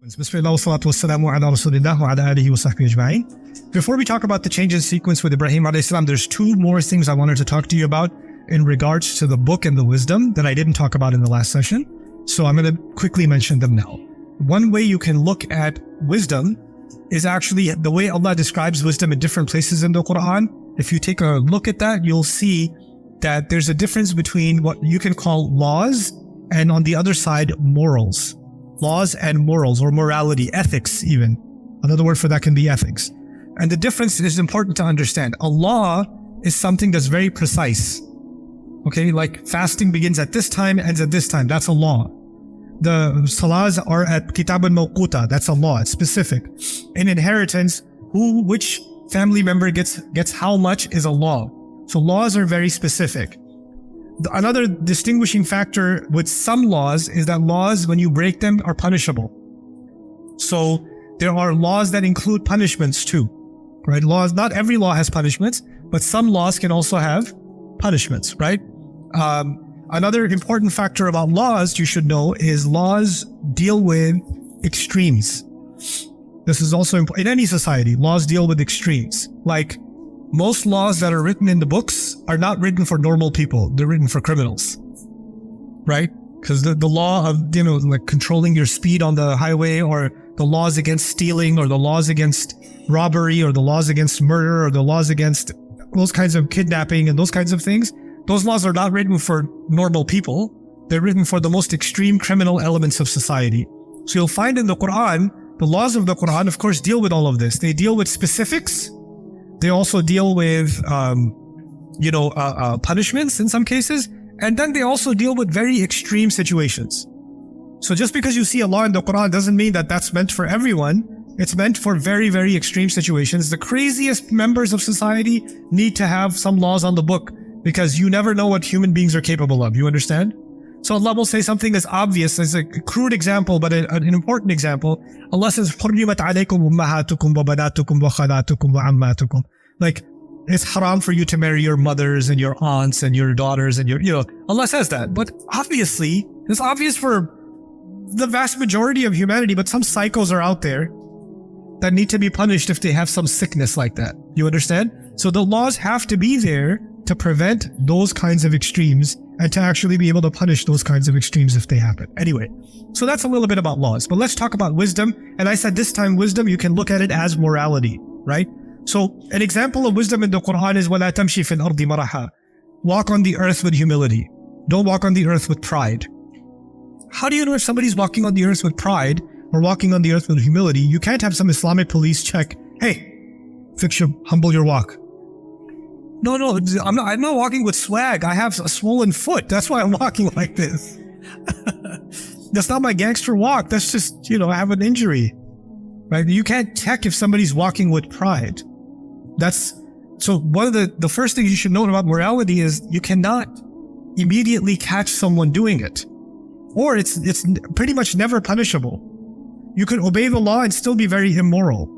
Bismillah wa salatu wassalamu ala rasulillah wa ala alihi wa sahbihi ajma'in. Before we talk about the change in sequence with Ibrahim alayhi salam, there's two more things I wanted to talk to you about in regards to the book and the wisdom that I didn't talk about in the last session. So I'm going to quickly mention them now. One way you can look at wisdom is actually the way Allah describes wisdom in different places in the Quran. If you take a look at that, you'll see that there's a difference between what you can call laws and on the other side, morals. Laws and morals, or morality, ethics even. Another word for that can be ethics. And the difference is important to understand. A law is something that's very precise. Okay, like fasting begins at this time, ends at this time. That's a law. The salahs are at kitab al-mawquta. That's a law. It's specific. In inheritance, which family member gets how much is a law. So laws are very specific. Another distinguishing factor with some laws is that laws, when you break them, are punishable. So there are laws that include punishments too, right? Laws, not every law has punishments, but some laws can also have punishments, right? Another important factor about laws you should know is laws deal with extremes. This is also important. In any society, laws deal with extremes. Like, most laws that are written in the books are not written for normal people. They're written for criminals, right? Because the law of, like controlling your speed on the highway, or the laws against stealing, or the laws against robbery, or the laws against murder, or the laws against those kinds of kidnapping and those kinds of things, those laws are not written for normal people. They're written for the most extreme criminal elements of society. So you'll find in the Quran, the laws of the Quran, of course, deal with all of this. They deal with specifics. They also deal with, punishments in some cases. And then they also deal with very extreme situations. So just because you see a law in the Quran doesn't mean that that's meant for everyone. It's meant for very, very extreme situations. The craziest members of society need to have some laws on the book, because you never know what human beings are capable of. You understand? So Allah will say something as obvious as a crude example, but an important example. Allah says, حُرِّمَتْ عَلَيْكُمْ أُمَّهَاتُكُمْ وَبَنَاتُكُمْ وَخَالَاتُكُمْ وَعَمَّاتُكُمْ. Like, it's haram for you to marry your mothers and your aunts and your daughters and Allah says that. But obviously, it's obvious for the vast majority of humanity, but some psychos are out there that need to be punished if they have some sickness like that. You understand? So the laws have to be there to prevent those kinds of extremes and to actually be able to punish those kinds of extremes if they happen. Anyway, so that's a little bit about laws. But let's talk about wisdom. And I said this time wisdom, you can look at it as morality, right? So an example of wisdom in the Quran is وَلَا تَمْشِي فِي الْأَرْضِ مَرَحًا. Walk on the earth with humility. Don't walk on the earth with pride. How do you know if somebody's walking on the earth with pride or walking on the earth with humility? You can't have some Islamic police check, hey, humble your walk. No, I'm not walking with swag. I have a swollen foot. That's why I'm walking like this. That's not my gangster walk. That's just, I have an injury, right? You can't check if somebody's walking with pride. So one of the first things you should know about morality is you cannot immediately catch someone doing it, or it's pretty much never punishable. You could obey the law and still be very immoral.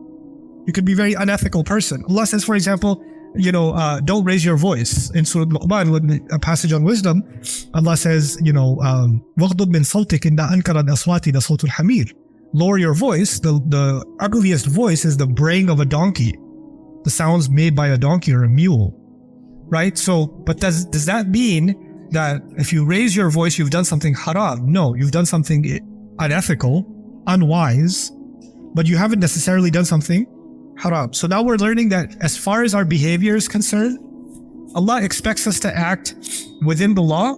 You could be a very unethical person. Allah says, for example, don't raise your voice. In Surah Luqman, a passage on wisdom, Allah says, وَغْضُبْ مِنْ صَوْتِكَ إِنَّ أَنْكَرَ الْأَصْوَاتِ لَصَوْتُ الْحَمِيرِ. Lower your voice. The ugliest voice is the braying of a donkey. The sounds made by a donkey or a mule, right? So, but does that mean that if you raise your voice, you've done something haram? No, you've done something unethical, unwise, but you haven't necessarily done something haram. So now we're learning that as far as our behavior is concerned, Allah expects us to act within the law,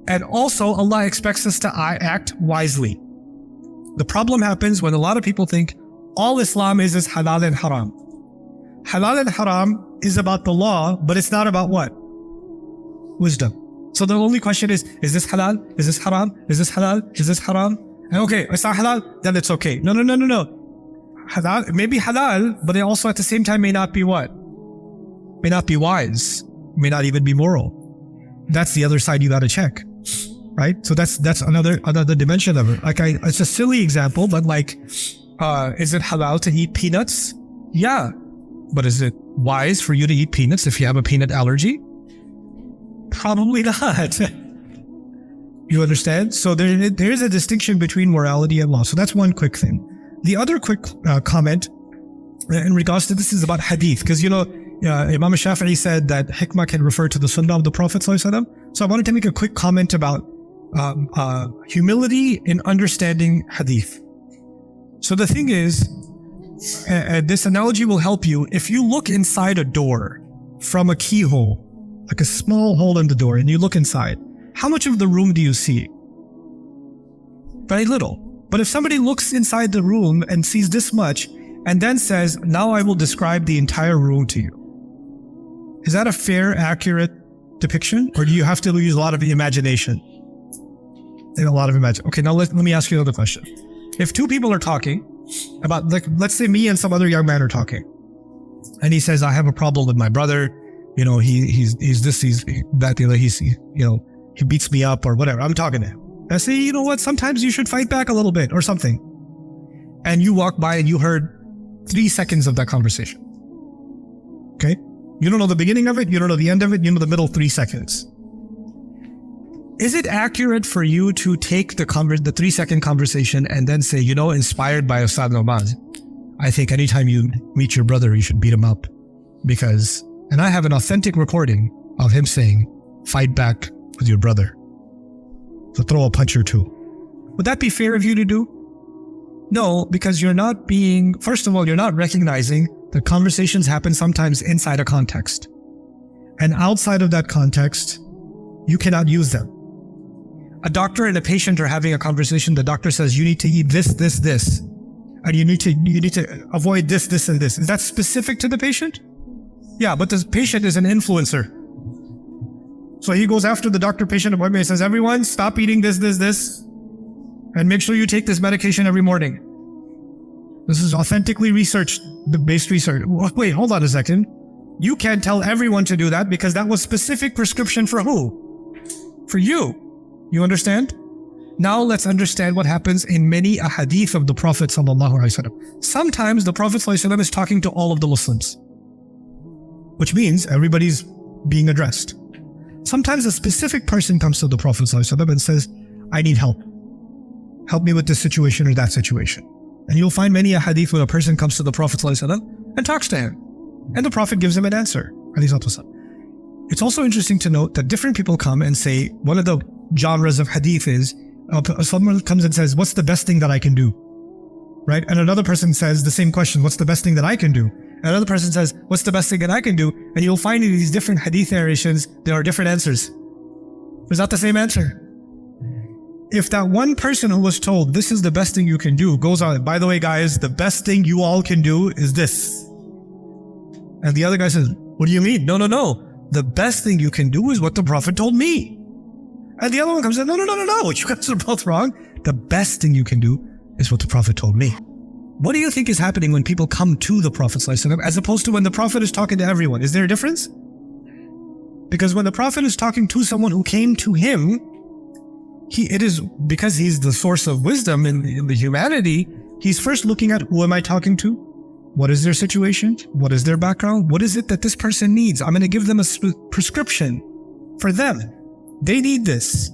and also Allah expects us to act wisely. The problem happens when a lot of people think all Islam is halal and haram. Halal and haram is about the law, but it's not about what? Wisdom. So the only question is this halal? Is this haram? Is this halal? Is this haram? And okay, it's not halal, then it's okay. No. Halal, it may be halal, but it also at the same time may not be what? May not be wise, may not even be moral. That's the other side you gotta check, right? So that's another dimension of it. Like it's a silly example, but like, is it halal to eat peanuts? Yeah, but is it wise for you to eat peanuts if you have a peanut allergy? Probably not. You understand? So there is a distinction between morality and law. So that's one quick thing. The other quick comment in regards to this is about hadith. Because, Imam Shafi'i said that hikmah can refer to the sunnah of the Prophet ﷺ. So I wanted to make a quick comment about humility in understanding hadith. So the thing is, this analogy will help you. If you look inside a door from a keyhole, like a small hole in the door, and you look inside, how much of the room do you see? Very little. But if somebody looks inside the room and sees this much, and then says, now I will describe the entire room to you. Is that a fair, accurate depiction? Or do you have to use a lot of imagination? Okay, now let me ask you another question. If two people are talking about, like, let's say me and some other young man are talking, and he says, I have a problem with my brother, he's this, he's that, he beats me up or whatever. I'm talking to him. I say, you know what, sometimes you should fight back a little bit or something. And you walk by and you heard 3 seconds of that conversation. Okay? You don't know the beginning of it, you don't know the end of it, you know the middle 3 seconds. Is it accurate for you to take the 3-second conversation and then say, inspired by Ustad Nouman, I think anytime you meet your brother, you should beat him up? And I have an authentic recording of him saying, fight back with your brother. So throw a punch or two. Would that be fair of you to do? No, because first of all, you're not recognizing that conversations happen sometimes inside a context. And outside of that context, you cannot use them. A doctor and a patient are having a conversation. The doctor says, you need to eat this, this, this. And you need to avoid this, this, and this. Is that specific to the patient? Yeah, but the patient is an influencer. So he goes after the doctor-patient appointment and says, everyone, stop eating this, this, this. And make sure you take this medication every morning. This is authentically based research. Wait, hold on a second. You can't tell everyone to do that because that was specific prescription for who? For you. You understand? Now let's understand what happens in many ahadith of the Prophet ﷺ. Sometimes the Prophet ﷺ is talking to all of the Muslims, which means everybody's being addressed. Sometimes a specific person comes to the Prophet ﷺ and says, I need help. Help me with this situation or that situation. And you'll find many ahadith where a person comes to the Prophet ﷺ and talks to him. And the Prophet gives him an answer. It's also interesting to note that different people come and say, one of the genres of hadith is, someone comes and says, what's the best thing that I can do? Right? And another person says the same question, what's the best thing that I can do? And another person says, what's the best thing that I can do? And you'll find in these different hadith narrations, there are different answers. It's not the same answer. If that one person who was told, this is the best thing you can do, goes on, by the way, guys, the best thing you all can do is this. And the other guy says, what do you mean? No. The best thing you can do is what the Prophet told me. And the other one comes in, no. You guys are both wrong. The best thing you can do is what the Prophet told me. What do you think is happening when people come to the Prophet ﷺ as opposed to when the Prophet is talking to everyone? Is there a difference? Because when the Prophet is talking to someone who came to him, it is because he's the source of wisdom in the humanity, he's first looking at who am I talking to? What is their situation? What is their background? What is it that this person needs? I'm going to give them a prescription for them. They need this.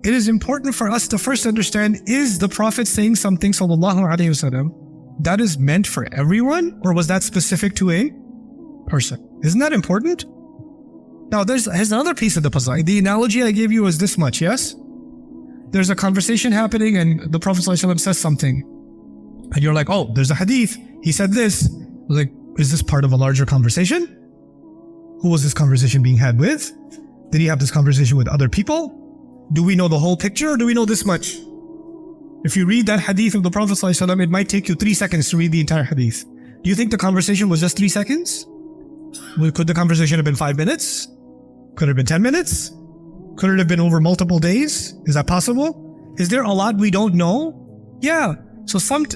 It is important for us to first understand, is the Prophet saying something sallallahu alaihi wasallam that is meant for everyone, or was that specific to a person? Isn't that important? Now here's another piece of the puzzle. The analogy I gave you is this much, yes? There's a conversation happening and the Prophet ﷺ says something. And you're like, oh, there's a hadith. He said this. Like, is this part of a larger conversation? Who was this conversation being had with? Did he have this conversation with other people? Do we know the whole picture or do we know this much? If you read that hadith of the Prophet ﷺ, it might take you 3 seconds to read the entire hadith. Do you think the conversation was just 3 seconds? Could the conversation have been 5 minutes? Could it have been 10 minutes? Could it have been over multiple days? Is that possible? Is there a lot we don't know? Yeah.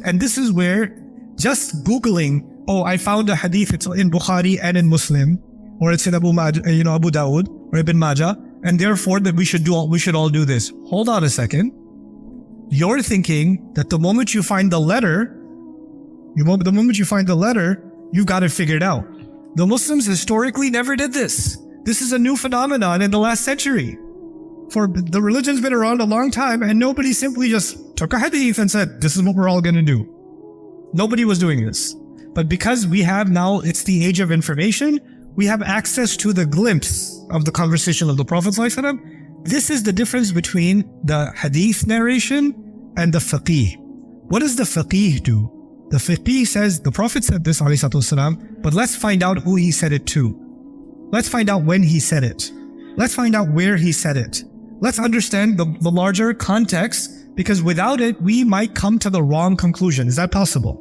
And this is where just Googling, oh, I found a hadith, it's in Bukhari and in Muslim, or it's in Abu Dawud or Ibn Majah, and therefore that we should all do this. Hold on a second. You're thinking that the moment you find the letter, you've got it figured out. The Muslims historically never did this. This is a new phenomenon in the last century. For the religion's been around a long time and nobody simply just took a hadith and said, this is what we're all going to do. Nobody was doing this. But because we have now, it's the age of information, we have access to the glimpse of the conversation of the Prophet ﷺ. This is the difference between the hadith narration and the faqih. What does the faqih do? The faqih says, the Prophet said this, ﷺ, but let's find out who he said it to. Let's find out when he said it. Let's find out where he said it. Let's understand the larger context, because without it, we might come to the wrong conclusion. Is that possible?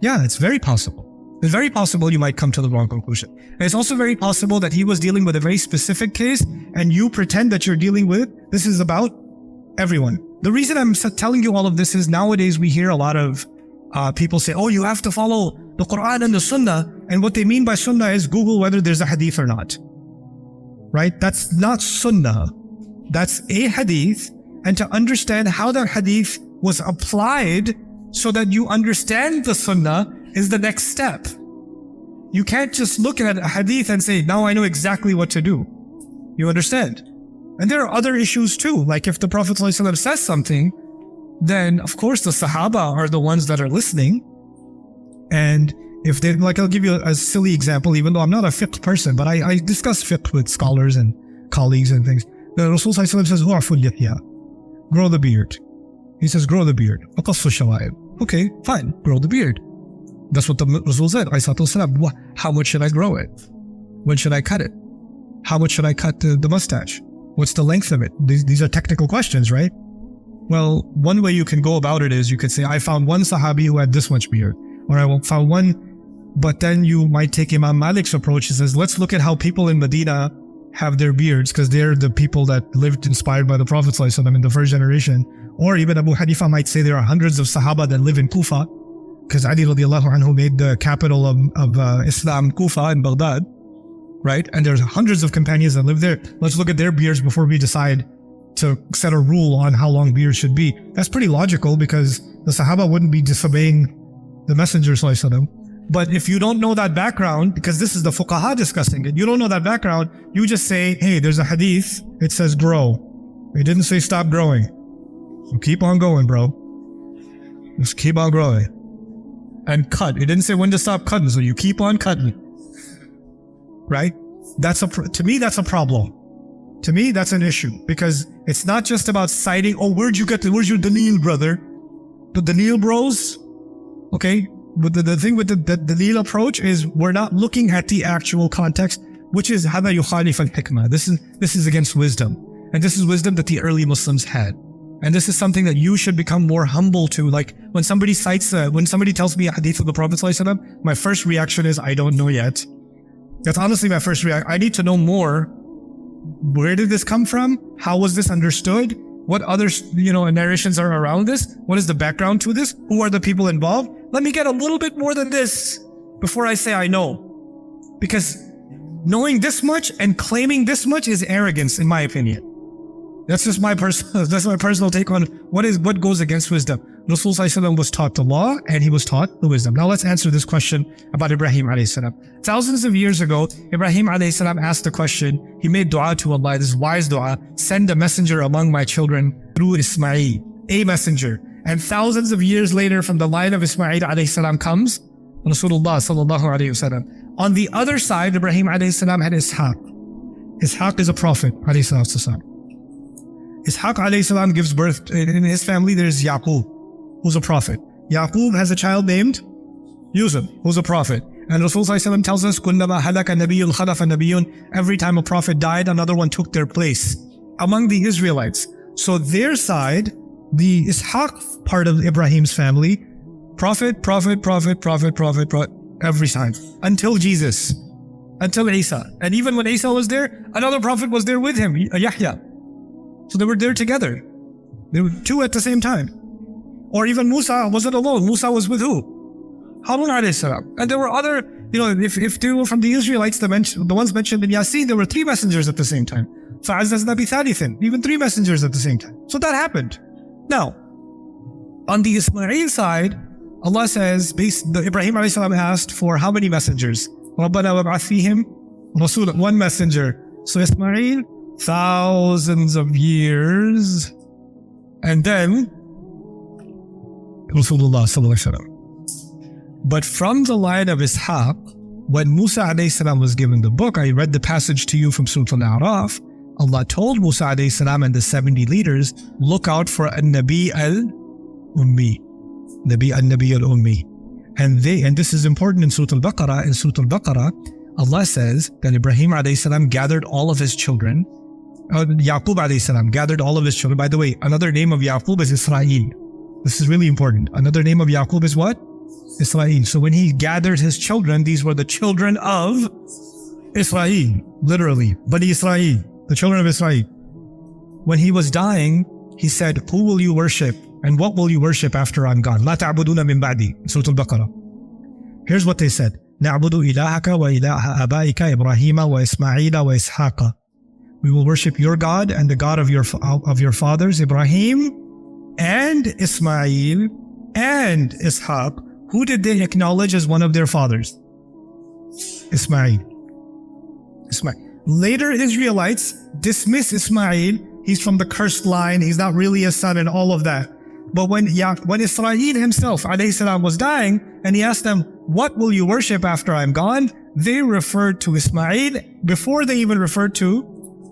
Yeah, it's very possible. It's very possible you might come to the wrong conclusion. And it's also very possible that he was dealing with a very specific case and you pretend that you're dealing with, this is about everyone. The reason I'm telling you all of this is nowadays we hear a lot of people say, oh, you have to follow the Quran and the Sunnah. And what they mean by Sunnah is Google whether there's a hadith or not. Right? That's not Sunnah. That's a hadith. And to understand how that hadith was applied so that you understand the Sunnah is the next step. You can't just look at a hadith and say, now I know exactly what to do. You understand? And there are other issues too. Like if the Prophet ﷺ says something, then of course the Sahaba are the ones that are listening. And if they, like I'll give you a silly example, even though I'm not a fiqh person, but I discuss fiqh with scholars and colleagues and things. The Rasul ﷺ says, grow the beard. He says, grow the beard. Okay, fine, grow the beard. That's what the Rasul said. How much should I grow it? When should I cut it? How much should I cut the mustache? What's the length of it? These are technical questions, right? Well, one way you can go about it is you could say, I found one Sahabi who had this much beard. Or I found one, but then you might take Imam Malik's approach. He says, let's look at how people in Medina have their beards, because they're the people that lived inspired by the Prophet ﷺ in the first generation. Or even Abu Hanifa might say there are hundreds of Sahaba that live in Kufa, because Ali radiallahu anhu made the capital of Islam, Kufa in Baghdad, right? And there's hundreds of companions that live there. Let's look at their beards before we decide to set a rule on how long beards should be. That's pretty logical because the Sahaba wouldn't be disobeying the Messenger ﷺ. But if you don't know that background, because this is the fuqaha discussing it, you don't know that background, you just say, hey, there's a hadith, it says grow. It didn't say stop growing. So keep on going, bro. Just keep on growing. And cut. It didn't say when to stop cutting, so you keep on cutting. Right? To me, that's a problem. To me, that's an issue. Because it's not just about citing, oh, where's your Dalil, brother? The Dalil bros? Okay? But the thing with the Dalil approach is we're not looking at the actual context, which is هذا يخالف الحكمة. This is against wisdom. And this is wisdom that the early Muslims had. And this is something that you should become more humble to. Like when somebody when somebody tells me a hadith of the Prophet ﷺ, my first reaction is, I don't know yet. That's honestly my first reaction. I need to know more. Where did this come from? How was this understood? What other, narrations are around this? What is the background to this? Who are the people involved? Let me get a little bit more than this before I say I know. Because knowing this much and claiming this much is arrogance, in my opinion. That's just my personal take on what goes against wisdom. Rasul ﷺ was taught the law and he was taught the wisdom. Now let's answer this question about Ibrahim alayhi. Thousands of years ago, Ibrahim alayhi asked the question, he made dua to Allah, this wise dua, send a messenger among my children through Ismail, a messenger. And thousands of years later from the line of Ismail alayhi comes Rasulullah sallallahu alayhi wasallam. On the other side, Ibrahim alayhi had Ishaq. Ishaq is a prophet alayhi salatu. Ishaq alayhi salam gives birth, in his family there's Yaqub, who's a prophet. Yaqub has a child named Yusuf, who's a prophet. And Rasul tells us, كُلَّمَا هَلَكَ نَبِيٌّ خَلَفَ نَبِيٌّ. Every time a prophet died, another one took their place among the Israelites. So their side, the Ishaq part of Ibrahim's family, prophet, every time. Until Jesus, until Isa. And even when Isa was there, another prophet was there with him, Yahya. So they were there together. There were two at the same time. Or even Musa wasn't alone. Musa was with who? Harun alayhi salam. And there were other, if they were from the Israelites, the ones mentioned in Yasin, there were three messengers at the same time. فَعَزَّزْنَا بِثَالِثٍ. Even three messengers at the same time. So that happened. Now, on the Ismail side, Allah says, Ibrahim alayhi salam asked for how many messengers? رَبَّنَا وَابْعَثْ فِيهِمْ رَسُولًا. One messenger. So Ismail thousands of years. And then Rasulullah sallallahu alaihi wasallam. But from the line of Ishaq, when Musa alayhi salam was given the book, I read the passage to you from Surah Al-A'raf. Allah told Musa alayhi salam and the 70 leaders, look out for an-Nabi al-Ummi. Nabi al-Ummi. And this is important in Surah Al-Baqarah. In Surah Al-Baqarah, Allah says that Ibrahim alayhi salam gathered all of his children. Yaqub alayhi salam gathered all of his children. By the way, another name of Yaqub is Israel. This is really important. Another name of Yaqub is what? Israel. So when he gathered his children, these were the children of Israel. Literally, Bani Israel, the children of Israel. When he was dying, he said, who will you worship? And what will you worship after I'm gone? La ta'buduna min ba'di. Surah Al-Baqarah. Here's what they said. Na'budu ilahaka wa ilaha abaika Ibrahima wa Ismaila wa Ishaqa. We will worship your God and the God of your fathers, Ibrahim and Ismail and Ishaq. Who did they acknowledge as one of their fathers? Ismail. Later Israelites dismiss Ismail. He's from the cursed line. He's not really a son and all of that. But when Israel himself, alayhi salam, was dying and he asked them, what will you worship after I'm gone? They referred to Ismail before they even referred to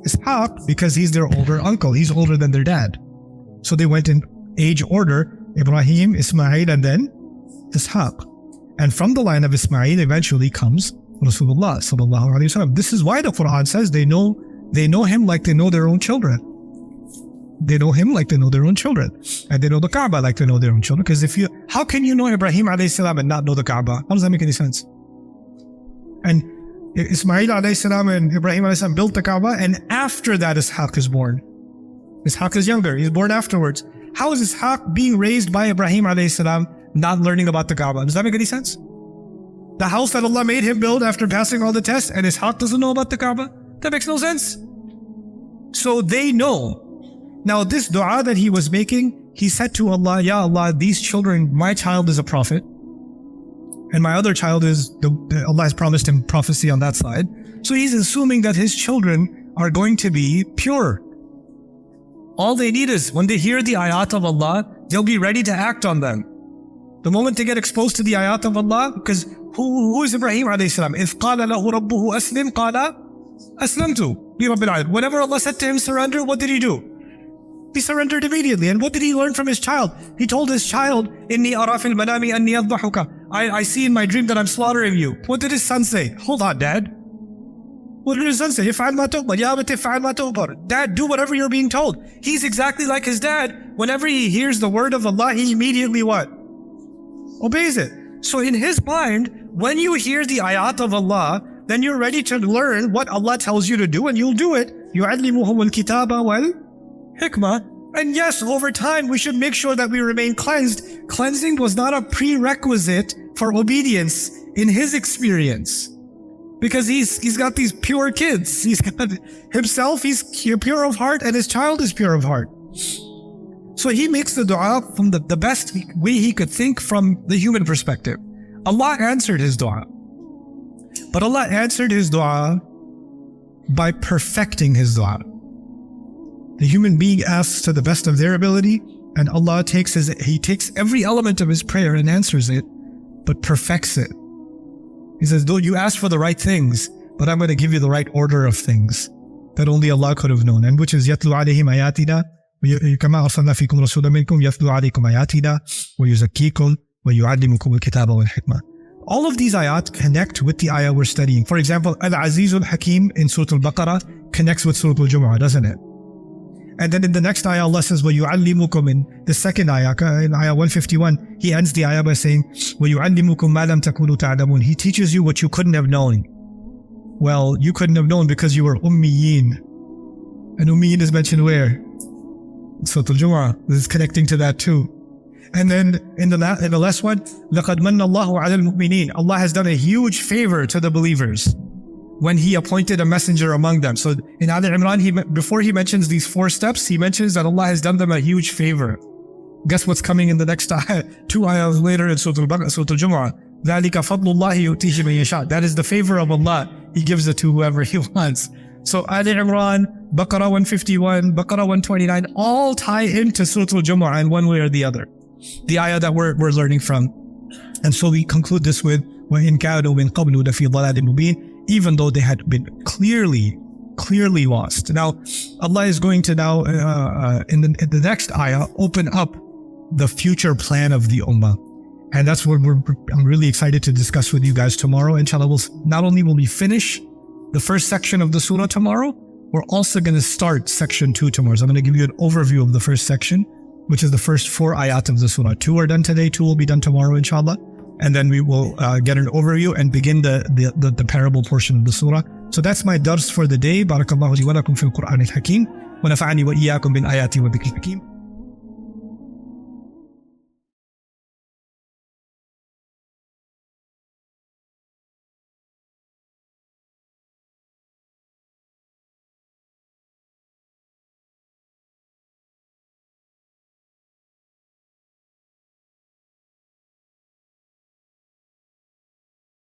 Ishaq, because he's their older uncle. He's older than their dad. So they went in age order, Ibrahim, Ismail, and then Ishaq. And from the line of Ismail eventually comes Rasulullah sallallahu alaihi wasallam. This is why the Quran says they know him like they know their own children. They know him like they know their own children. And they know the Kaaba like they know their own children. Because how can you know Ibrahim alayhi salam and not know the Kaaba? How does that make any sense? And Ismail alayhi salam and Ibrahim alayhi salam built the Kaaba, and after that Ishaq is born. Ishaq is younger. He's born afterwards. How is Ishaq being raised by Ibrahim alayhi salam not learning about the Kaaba? Does that make any sense? The house that Allah made him build after passing all the tests, and Ishaq doesn't know about the Kaaba? That makes no sense. So they know. Now this dua that he was making, he said to Allah, Ya Allah, these children, my child is a prophet, and my other child is, Allah has promised him prophecy on that side. So he's assuming that his children are going to be pure. All they need is, when they hear the ayat of Allah, they'll be ready to act on them. The moment they get exposed to the ayat of Allah, because who is Ibrahim alayhi salam? إِذْ قَالَ لَهُ رَبُّهُ أَسْلِمْ قَالَ أَسْلَمْتُ لِرَبِّ الْعَالَمِينَ. Whenever Allah said to him, surrender, what did he do? He surrendered immediately. And what did he learn from his child? He told his child, إِنِّي أَرَى فِي الْمَنَامِ أَنِّي أَذْبَحُكَ. I see in my dream that I'm slaughtering you. What did his son say? Hold on, Dad. What did his son say? يَفْعَلْ مَا تُؤْمَرْ يَا أَبَتِ افْعَلْ مَا تُؤْمَرْ. Dad, do whatever you're being told. He's exactly like his dad. Whenever he hears the word of Allah, he immediately what? Obeys it. So in his mind, when you hear the ayat of Allah, then you're ready to learn what Allah tells you to do, and you'll do it. يُعَلِّمُهُمُ الْكِتَابَ وَالْحِكْمَةِ. And yes, over time, we should make sure that we remain cleansed. Cleansing was not a prerequisite for obedience in his experience. Because he's got these pure kids. He's got himself, he's pure of heart, and his child is pure of heart. So he makes the dua from the best way he could think from the human perspective. Allah answered his dua. But Allah answered his dua by perfecting his dua. The human being asks to the best of their ability, and Allah takes every element of his prayer and answers it, but perfects it. He says, though you ask for the right things, but I'm going to give you the right order of things that only Allah could have known, and which is يَتْلُو عَلَيْهِمْ آيَاتِنَا كَمَا أَرْسَلْنَا فِيكُمْ رَسُولًا مِنْكُمْ يَتْلُو عَلَيْكُمْ آيَاتِنَا وَيُزَكِّيكُمْ وَيُعَلِّمُكُمُ الْكِتَابَ وَالْحِكْمَةَ. All of these ayat connect with the ayah we're studying. For example, Al-Aziz Al-Hakim in Surah Al-Baqarah connects with Surah Al-Jumu'ah, doesn't it? And then in the next ayah, Allah says, وَيُعَلِّمُكُمْ. In the second ayah, in ayah 151, He ends the ayah by saying, وَيُعَلِّمُكُمْ مَا لَمْ تَكُونُوا تَعْلَمُونَ. He teaches you what you couldn't have known. Well, you couldn't have known because you were ummiyin. And ummiyin is mentioned where? Surah Al-Jumu'ah. This is connecting to that too. And then in the last one, لَقَدْ مَنَّ اللَّهُ عَلَى الْمُؤْمِنِينَ. Allah has done a huge favor to the believers when He appointed a messenger among them. So in Ali Imran, before He mentions these 4 steps, He mentions that Allah has done them a huge favor. Guess what's coming in the next ayah? 2 ayahs later in Surah Al-Baqarah, Surah Al-Jumu'ah. ذَلِكَ فَضْلُ اللَّهِ يُؤْتِيهِ مَن يَشَاءُ. That is the favor of Allah. He gives it to whoever He wants. So Ali Imran, Baqarah 151, Baqarah 129 all tie into Surah Al-Jumu'ah in one way or the other. The ayah that we're learning from. And so we conclude this with وَإِن كَانُوا مِن قَبْلُ لَفِي ضَلَالٍ مُبِينٍ, even though they had been clearly lost. Now, Allah is going to now, in the next ayah, open up the future plan of the Ummah. And that's what I'm really excited to discuss with you guys tomorrow. Inshallah, not only will we finish the first section of the surah tomorrow, we're also going to start section 2 tomorrow. So I'm going to give you an overview of the first section, which is the first 4 ayat of the surah. 2 are done today, 2 will be done tomorrow, inshallah. And then we will get an overview and begin the parable portion of the surah. So that's my dars for the day. Barakallahu li wa lakum fil Quran al-Hakim. Wa nafa'ani wa iyyakum bil ayati wa dhikr al-Hakim.